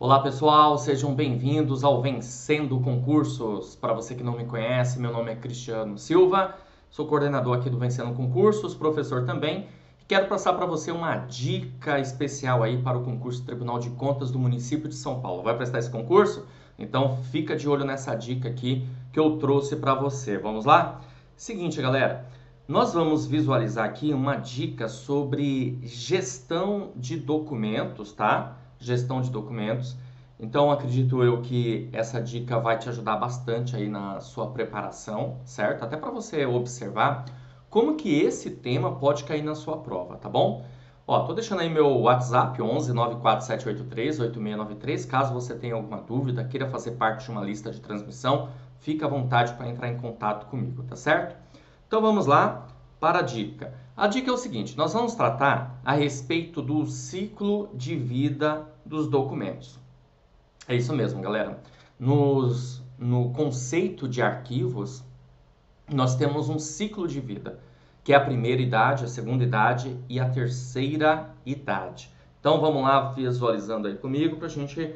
Olá pessoal, sejam bem-vindos ao Vencendo Concursos. Para você que não me conhece, meu nome é Cristiano Silva, sou coordenador aqui do Vencendo Concursos, professor também. Quero passar para você uma dica especial aí para o concurso Tribunal de Contas do município de São Paulo. Vai prestar esse concurso? Então fica de olho nessa dica aqui que eu trouxe para você. Vamos lá? Seguinte, galera, nós vamos visualizar aqui uma dica sobre gestão de documentos, tá? Gestão de documentos. Então, acredito eu que essa dica vai te ajudar bastante aí na sua preparação, certo? Até para você observar como que esse tema pode cair na sua prova, tá bom? Ó, tô deixando aí meu WhatsApp, 11 94783 8693, caso você tenha alguma dúvida, queira fazer parte de uma lista de transmissão, fica à vontade para entrar em contato comigo, tá certo? Então, vamos lá para a dica. A dica é o seguinte, nós vamos tratar a respeito do ciclo de vida dos documentos. É isso mesmo, galera. No conceito de arquivos, nós temos um ciclo de vida, que é a primeira idade, a segunda idade e a terceira idade. Então, vamos lá visualizando aí comigo para a gente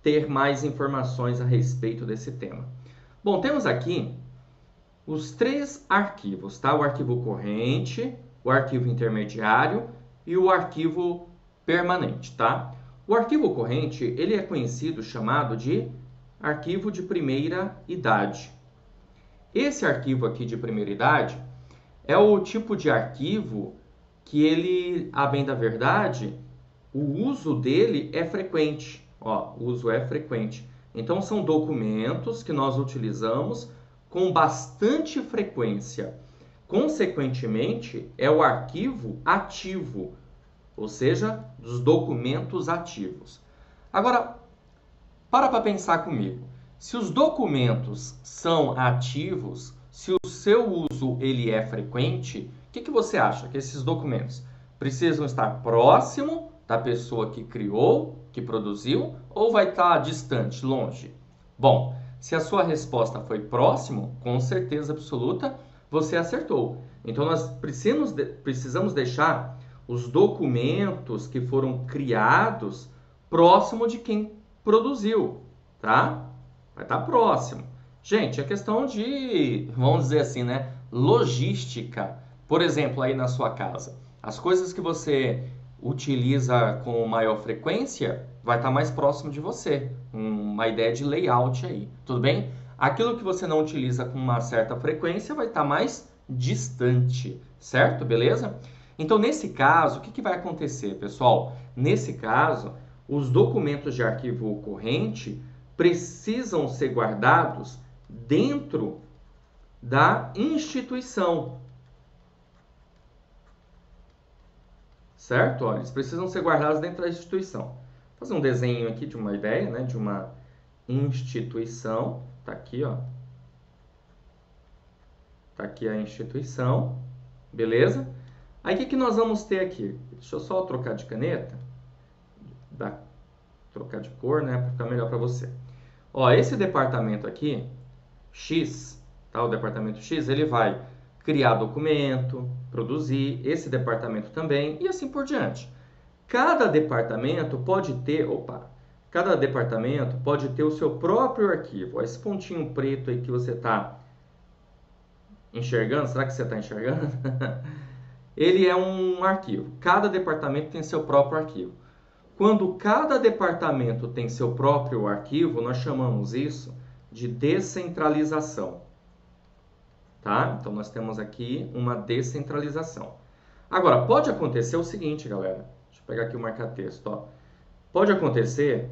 ter mais informações a respeito desse tema. Bom, temos aqui os três arquivos, tá? O arquivo corrente, o arquivo intermediário e o arquivo permanente, tá? O arquivo corrente, ele é conhecido, chamado de arquivo de primeira idade. Esse arquivo aqui de primeira idade é o tipo de arquivo que ele, a bem da verdade, o uso dele é frequente. Ó, o uso é frequente. Então, são documentos que nós utilizamos com bastante frequência. Consequentemente, é o arquivo ativo, ou seja, dos documentos ativos. Agora, para pensar comigo. Se os documentos são ativos, se o seu uso ele é frequente, o que você acha? Que esses documentos precisam estar próximo da pessoa que criou, que produziu, ou vai estar distante, longe? Bom, se a sua resposta foi próximo, com certeza absoluta, você acertou. Então, nós precisamos deixar os documentos que foram criados próximo de quem produziu, tá? Vai estar próximo. Gente, é questão de, vamos dizer assim, né? Logística. Por exemplo, aí na sua casa, as coisas que você utiliza com maior frequência vai estar mais próximo de você. Uma ideia de layout aí, tudo bem? Aquilo que você não utiliza com uma certa frequência vai estar mais distante, certo? Beleza? Então, nesse caso, o que vai acontecer, pessoal? Nesse caso, os documentos de arquivo corrente precisam ser guardados dentro da instituição. Certo? Olha, eles precisam ser guardados dentro da instituição. Vou fazer um desenho aqui de uma ideia, né, de uma instituição. Tá aqui, ó. Tá aqui a instituição. Beleza? Aí, o que nós vamos ter aqui? Deixa eu só trocar de caneta. Trocar de cor, né, para ficar melhor para você. Ó, esse departamento aqui, X, tá? O departamento X, ele vai criar documento, produzir, esse departamento também, e assim por diante. Cada departamento pode ter o seu próprio arquivo. Ó, esse pontinho preto aí que você está enxergando, será que você está enxergando? Ele é um arquivo. Cada departamento tem seu próprio arquivo. Quando cada departamento tem seu próprio arquivo, nós chamamos isso de descentralização. Tá? Então, nós temos aqui uma descentralização. Agora, pode acontecer o seguinte, galera. Deixa eu pegar aqui o marca-texto. Ó. Pode acontecer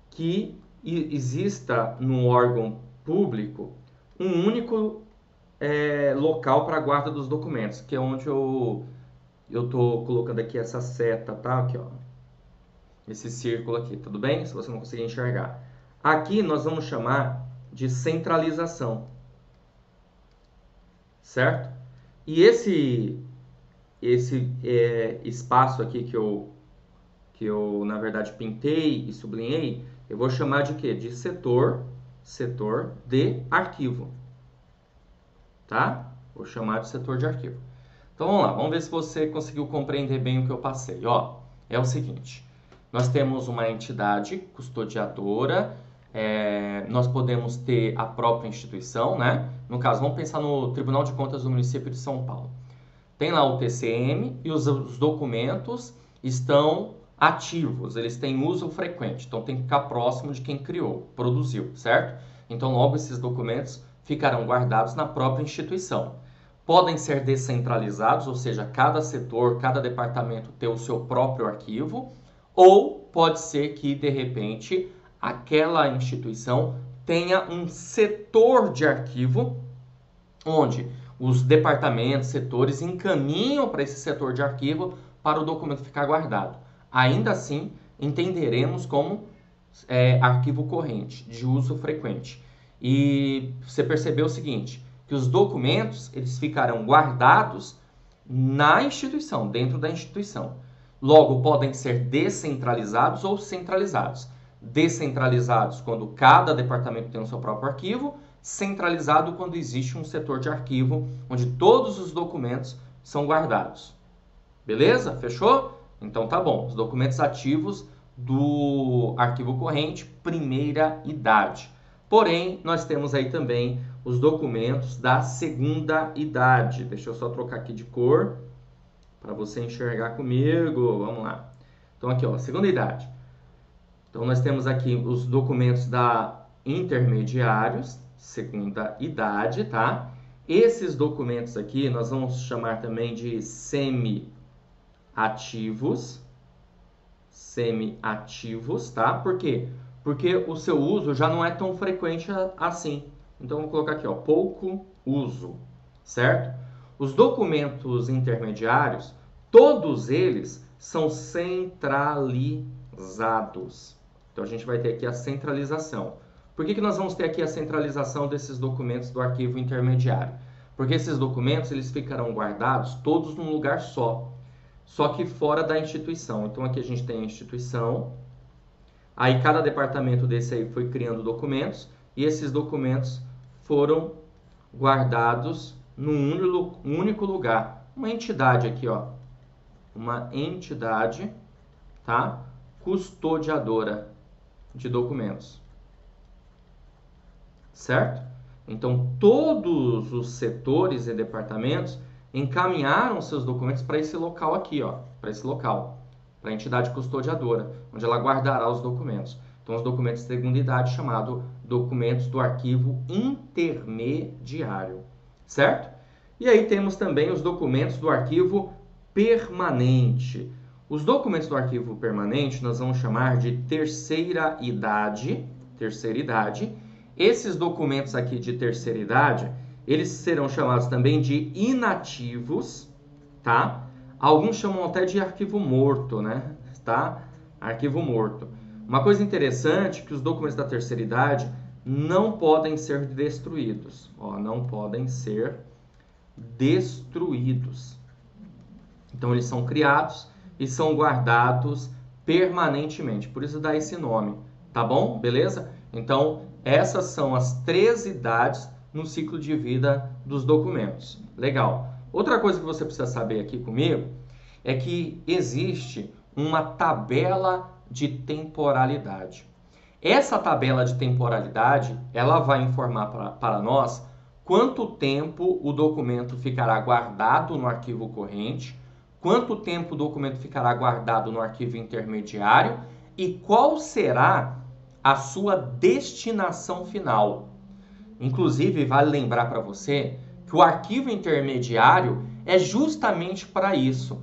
que exista no órgão público um único local para a guarda dos documentos, que é onde eu estou colocando aqui essa seta, tá? Aqui, ó. Esse círculo aqui, tudo bem? Se você não conseguir enxergar. Aqui nós vamos chamar de centralização. Certo? E esse espaço aqui que eu, na verdade, pintei e sublinhei, eu vou chamar de quê? De setor de arquivo. Tá? Vou chamar de setor de arquivo. Então, vamos lá. Vamos ver se você conseguiu compreender bem o que eu passei. Ó, é o seguinte. Nós temos uma entidade custodiadora, nós podemos ter a própria instituição, né? No caso, vamos pensar no Tribunal de Contas do município de São Paulo. Tem lá o TCM e os documentos estão ativos, eles têm uso frequente, então tem que ficar próximo de quem criou, produziu, certo? Então, logo esses documentos ficarão guardados na própria instituição. Podem ser descentralizados, ou seja, cada setor, cada departamento ter o seu próprio arquivo, ou pode ser que, de repente, aquela instituição tenha um setor de arquivo onde os departamentos, setores encaminham para esse setor de arquivo para o documento ficar guardado. Ainda assim, entenderemos como arquivo corrente, de uso frequente. E você percebeu o seguinte, que os documentos eles ficarão guardados na instituição, dentro da instituição. Logo, podem ser descentralizados ou centralizados. Descentralizados quando cada departamento tem o seu próprio arquivo, centralizado quando existe um setor de arquivo onde todos os documentos são guardados. Beleza? Fechou? Então tá bom. Os documentos ativos do arquivo corrente, primeira idade. Porém, nós temos aí também os documentos da segunda idade. Deixa eu só trocar aqui de cor para você enxergar comigo. Vamos lá. Então aqui, ó, segunda idade. Então nós temos aqui os documentos da intermediários, segunda idade, tá? Esses documentos aqui nós vamos chamar também de semi-ativos, tá? Por quê? Porque o seu uso já não é tão frequente assim. Então, vou colocar aqui, ó, pouco uso, certo? Os documentos intermediários, todos eles são centralizados. Então, a gente vai ter aqui a centralização. Por que nós vamos ter aqui a centralização desses documentos do arquivo intermediário? Porque esses documentos eles ficarão guardados todos num lugar só que fora da instituição. Então, aqui a gente tem a instituição, aí cada departamento desse aí foi criando documentos, e esses documentos foram guardados num único lugar. Uma entidade aqui, ó, uma entidade, tá? Custodiadora de documentos. Certo? Então, todos os setores e departamentos encaminharam seus documentos para esse local aqui, ó, para esse local, para a entidade custodiadora, onde ela guardará os documentos. Então, os documentos de segunda idade, chamado documentos do arquivo intermediário, certo? E aí temos também os documentos do arquivo permanente. Os documentos do arquivo permanente nós vamos chamar de terceira idade. Esses documentos aqui de terceira idade, eles serão chamados também de inativos, tá? Alguns chamam até de arquivo morto, né? Tá? Arquivo morto. Uma coisa interessante é que os documentos da terceira idade não podem ser destruídos. Ó, não podem ser destruídos. Então, eles são criados e são guardados permanentemente. Por isso dá esse nome, tá bom? Beleza? Então, essas são as 3 idades no ciclo de vida dos documentos. Legal. Outra coisa que você precisa saber aqui comigo é que existe uma tabela de temporalidade. Essa tabela de temporalidade, ela vai informar para nós quanto tempo o documento ficará guardado no arquivo corrente, quanto tempo o documento ficará guardado no arquivo intermediário e qual será a sua destinação final. Inclusive, vale lembrar para você que o arquivo intermediário é justamente para isso,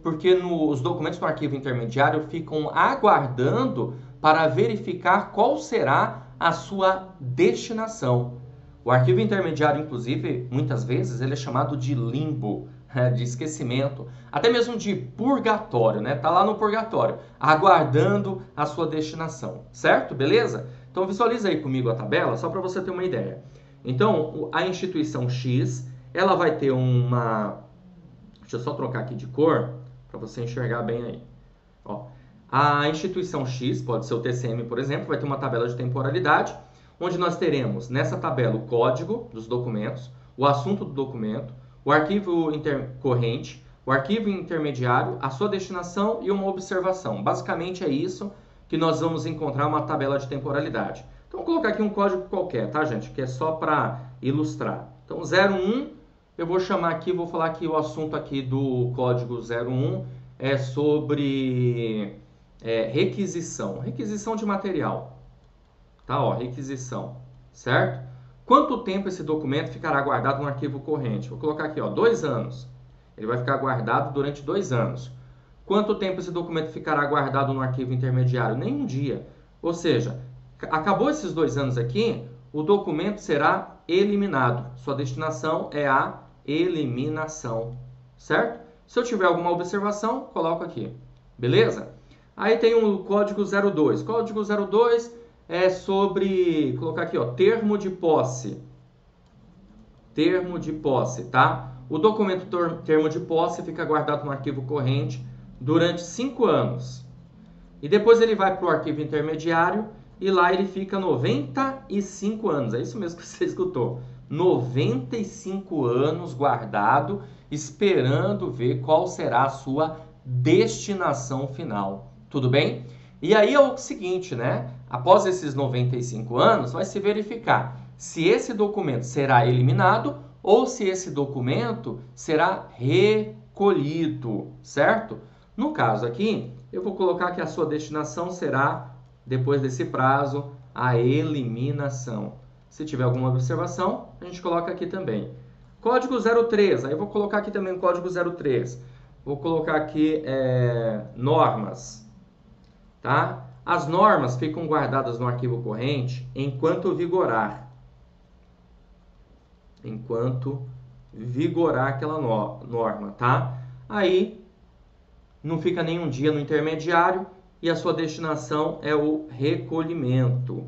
porque os documentos no arquivo intermediário ficam aguardando para verificar qual será a sua destinação. O arquivo intermediário, inclusive, muitas vezes, ele é chamado de limbo, de esquecimento, até mesmo de purgatório, né? Tá lá no purgatório, aguardando a sua destinação, certo? Beleza? Então visualiza aí comigo a tabela, só para você ter uma ideia. Então, a instituição X, ela vai ter uma... Deixa eu só trocar aqui de cor, para você enxergar bem aí. Ó, a instituição X, pode ser o TCM, por exemplo, vai ter uma tabela de temporalidade, onde nós teremos nessa tabela o código dos documentos, o assunto do documento, o arquivo intercorrente, o arquivo intermediário, a sua destinação e uma observação. Basicamente é isso que nós vamos encontrar uma tabela de temporalidade. Então, vou colocar aqui um código qualquer, tá, gente? Que é só para ilustrar. Então, 01, eu vou chamar aqui, vou falar que o assunto aqui do código 01 é sobre requisição. Requisição de material. Tá, ó, requisição, certo? Quanto tempo esse documento ficará guardado no arquivo corrente? Vou colocar aqui, ó, 2 anos. Ele vai ficar guardado durante 2 anos. Quanto tempo esse documento ficará guardado no arquivo intermediário? Nem um dia. Ou seja, acabou esses 2 anos aqui, o documento será eliminado. Sua destinação é a eliminação, certo? Se eu tiver alguma observação, coloco aqui. Beleza? Aí tem o código 02. Código 02 é sobre, colocar aqui, ó, termo de posse. Termo de posse, tá? O documento termo de posse fica guardado no arquivo corrente durante 5 anos. E depois ele vai para o arquivo intermediário e lá ele fica 95 anos. É isso mesmo que você escutou. 95 anos guardado, esperando ver qual será a sua destinação final. Tudo bem? E aí é o seguinte, né? Após esses 95 anos, vai se verificar se esse documento será eliminado ou se esse documento será recolhido, certo? No caso aqui, eu vou colocar que a sua destinação será, depois desse prazo, a eliminação. Se tiver alguma observação, a gente coloca aqui também. Código 03, aí eu vou colocar aqui também o código 03. Vou colocar aqui normas, tá? As normas ficam guardadas no arquivo corrente enquanto vigorar. Enquanto vigorar aquela norma, tá? Aí não fica nenhum dia no intermediário e a sua destinação é o recolhimento.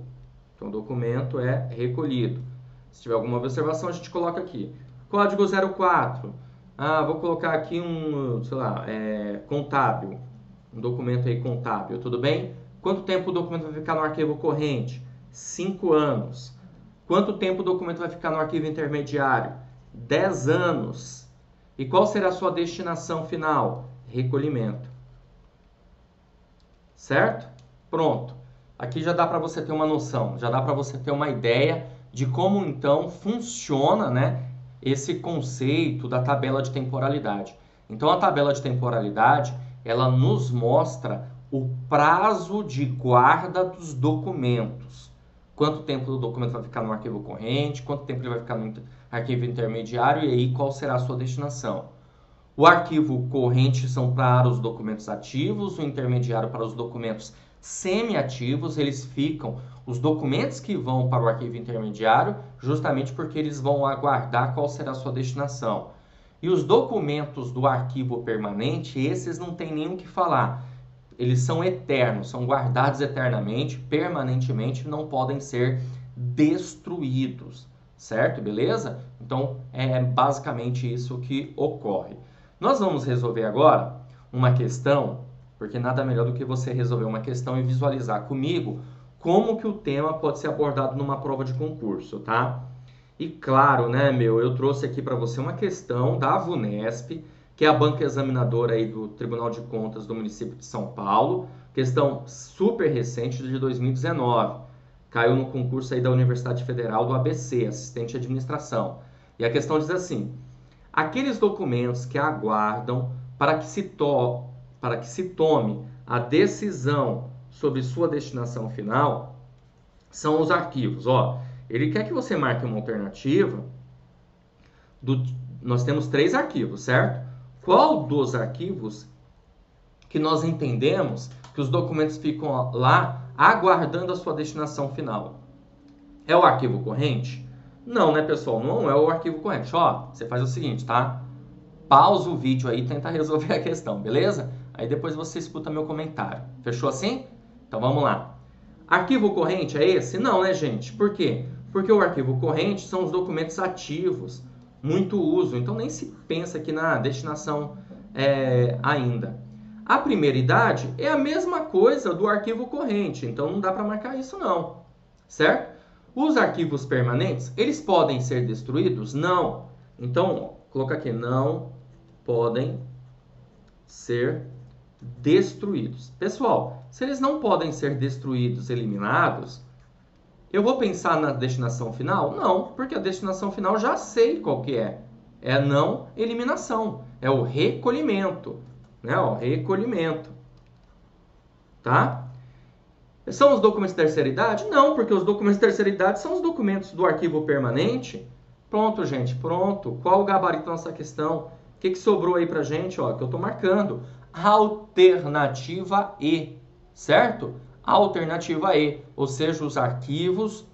Então, o documento é recolhido. Se tiver alguma observação, a gente coloca aqui. Código 04. Vou colocar aqui sei lá, contábil. Um documento aí contábil, tudo bem? Quanto tempo o documento vai ficar no arquivo corrente? 5 anos. Quanto tempo o documento vai ficar no arquivo intermediário? 10 anos. E qual será a sua destinação final? Recolhimento. Certo? Pronto. Aqui já dá para você ter uma noção, já dá para você ter uma ideia de como então funciona, né, esse conceito da tabela de temporalidade. Então a tabela de temporalidade, ela nos mostra o prazo de guarda dos documentos. Quanto tempo o documento vai ficar no arquivo corrente, quanto tempo ele vai ficar no arquivo intermediário e aí qual será a sua destinação. O arquivo corrente são para os documentos ativos, o intermediário para os documentos semi-ativos. Eles ficam, os documentos que vão para o arquivo intermediário, justamente porque eles vão aguardar qual será a sua destinação. E os documentos do arquivo permanente, esses não tem nem o que falar. Eles são eternos, são guardados eternamente, permanentemente, não podem ser destruídos, certo? Beleza? Então, é basicamente isso que ocorre. Nós vamos resolver agora uma questão, porque nada melhor do que você resolver uma questão e visualizar comigo como que o tema pode ser abordado numa prova de concurso, tá? E claro, né, eu trouxe aqui para você uma questão da VUNESP, que é a banca examinadora aí do Tribunal de Contas do município de São Paulo, questão super recente de 2019. Caiu no concurso aí da Universidade Federal do ABC, assistente de administração. E a questão diz assim: aqueles documentos que aguardam para que se tome a decisão sobre sua destinação final são os arquivos. Ó, ele quer que você marque uma alternativa. Nós temos 3 arquivos, certo? Qual dos arquivos que nós entendemos que os documentos ficam lá aguardando a sua destinação final? É o arquivo corrente? Não, né, pessoal? Não é o arquivo corrente. Ó, você faz o seguinte, tá? Pausa o vídeo aí e tenta resolver a questão, beleza? Aí depois você escuta meu comentário. Fechou assim? Então vamos lá. Arquivo corrente é esse? Não, né, gente? Por quê? Porque o arquivo corrente são os documentos ativos, muito uso. Então nem se pensa aqui na destinação ainda. A primeira idade é a mesma coisa do arquivo corrente. Então não dá para marcar isso não. Certo? Os arquivos permanentes, eles podem ser destruídos? Não. Então, coloca aqui, não podem ser destruídos. Pessoal, se eles não podem ser destruídos, eliminados, eu vou pensar na destinação final? Não, porque a destinação final já sei qual que é. É a não eliminação, é o recolhimento, né? O recolhimento, tá? São os documentos de terceira idade? Não, porque os documentos de terceira idade são os documentos do arquivo permanente. Pronto, gente, pronto. Qual o gabarito da nossa questão? O que sobrou aí pra gente? Ó, que eu tô marcando. Alternativa E, certo? Alternativa E, ou seja, os arquivos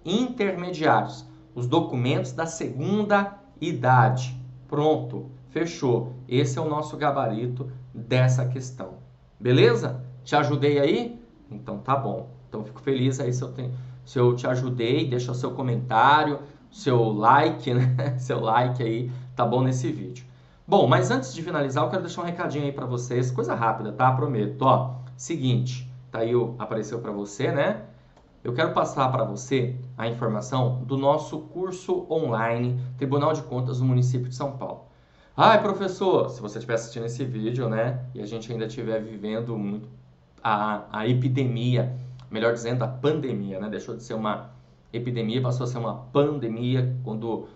intermediários, os documentos da segunda idade. Pronto, fechou. Esse é o nosso gabarito dessa questão. Beleza? Te ajudei aí? Então tá bom. Então fico feliz aí se eu te ajudei. Deixa o seu comentário, seu like, né? Seu like aí, tá bom nesse vídeo. Bom, mas antes de finalizar, eu quero deixar um recadinho aí para vocês, coisa rápida, tá? Prometo. Ó, seguinte, tá aí, apareceu para você, né? Eu quero passar para você a informação do nosso curso online Tribunal de Contas do município de São Paulo. Ai, professor, se você estiver assistindo esse vídeo, né, e a gente ainda estiver vivendo muito a epidemia, melhor dizendo, a pandemia, né? Deixou de ser uma epidemia, passou a ser uma pandemia quando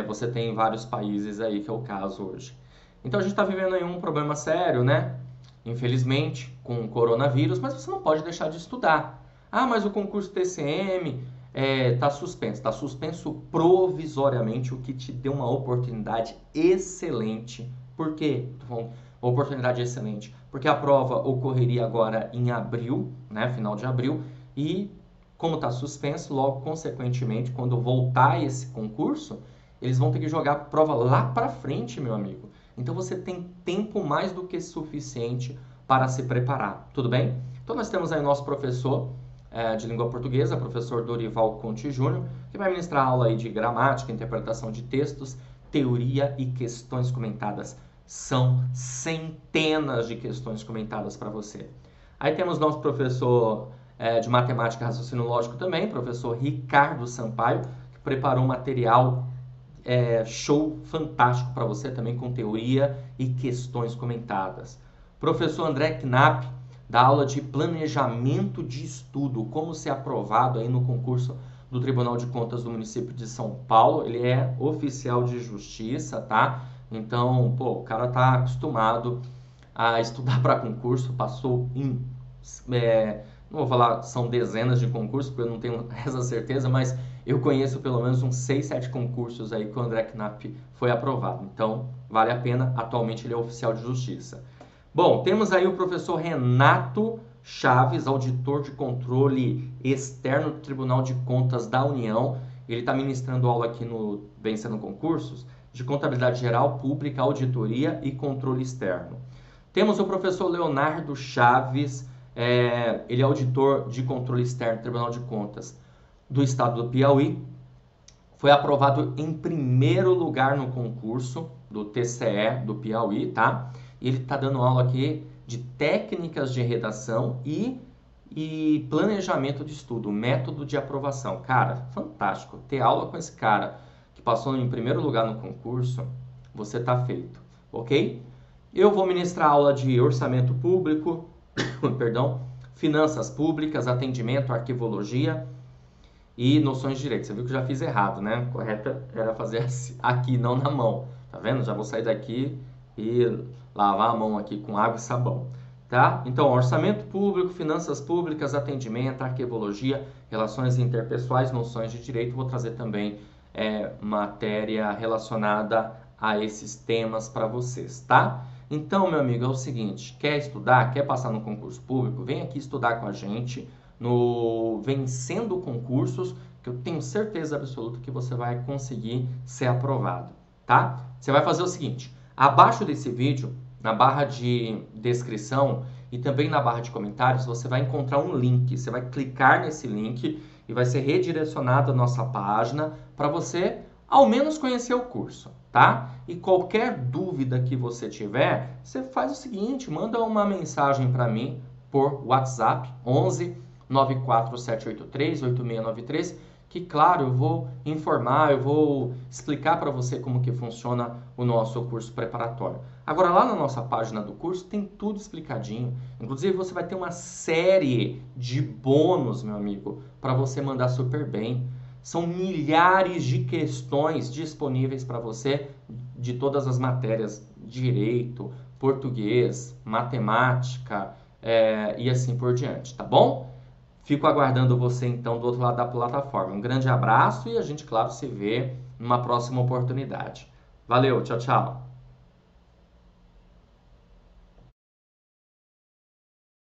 você tem vários países aí, que é o caso hoje. Então a gente está vivendo aí um problema sério, né? Infelizmente, com o coronavírus, mas você não pode deixar de estudar. Ah, mas o concurso TCM está suspenso. Está suspenso provisoriamente, o que te deu uma oportunidade excelente. Por quê? Tô falando, oportunidade excelente. Porque a prova ocorreria agora em abril, né? Final de abril. E como está suspenso, logo, consequentemente, quando voltar esse concurso, eles vão ter que jogar a prova lá para frente, meu amigo. Então você tem tempo mais do que suficiente para se preparar, tudo bem? Então nós temos aí o nosso professor de língua portuguesa, professor Dorival Conte Júnior, que vai ministrar aula aí de gramática, interpretação de textos, teoria e questões comentadas. São centenas de questões comentadas para você. Aí temos nosso professor de matemática e raciocínio lógico também, professor Ricardo Sampaio, que preparou um material show, fantástico para você também, com teoria e questões comentadas. Professor André Knapp, da aula de planejamento de estudo, como ser aprovado aí no concurso do Tribunal de Contas do município de São Paulo. Ele é oficial de justiça, tá? Então, pô, o cara tá acostumado a estudar para concurso, passou em... não vou falar são dezenas de concursos, porque eu não tenho essa certeza, mas eu conheço pelo menos uns 6, 7 concursos aí que o André Knapp foi aprovado. Então, vale a pena. Atualmente ele é oficial de justiça. Bom, temos aí o professor Renato Chaves, auditor de controle externo do Tribunal de Contas da União. Ele está ministrando aula aqui no Vencendo Concursos de contabilidade geral, pública, auditoria e controle externo. Temos o professor Leonardo Chaves, ele é auditor de controle externo do Tribunal de Contas do estado do Piauí. Foi aprovado em primeiro lugar no concurso do TCE do Piauí, tá? Ele está dando aula aqui de técnicas de redação e planejamento de estudo, método de aprovação. Cara, fantástico. Ter aula com esse cara que passou em primeiro lugar no concurso, você tá feito, ok? Eu vou ministrar aula de orçamento público, perdão, finanças públicas, atendimento, arquivologia e noções de direito. Você viu que eu já fiz errado, né? Correto era fazer aqui, não na mão. Tá vendo? Já vou sair daqui e lavar a mão aqui com água e sabão. Tá? Então, orçamento público, finanças públicas, atendimento, arquivologia, relações interpessoais, noções de direito. Vou trazer também matéria relacionada a esses temas para vocês, tá? Então, meu amigo, é o seguinte, quer estudar, quer passar no concurso público, vem aqui estudar com a gente no Vencendo Concursos, que eu tenho certeza absoluta que você vai conseguir ser aprovado, tá? Você vai fazer o seguinte, abaixo desse vídeo, na barra de descrição e também na barra de comentários, você vai encontrar um link. Você vai clicar nesse link e vai ser redirecionado à nossa página para você, ao menos, conhecer o curso, tá? E qualquer dúvida que você tiver, você faz o seguinte, manda uma mensagem para mim por WhatsApp, 11 94783 8693, que, claro, eu vou informar, eu vou explicar para você como que funciona o nosso curso preparatório. Agora, lá na nossa página do curso tem tudo explicadinho. Inclusive, você vai ter uma série de bônus, meu amigo, para você mandar super bem. São milhares de questões disponíveis para você de todas as matérias, direito, português, matemática, e assim por diante, tá bom? Fico aguardando você então do outro lado da plataforma. Um grande abraço e a gente, claro, se vê numa próxima oportunidade. Valeu, tchau, tchau.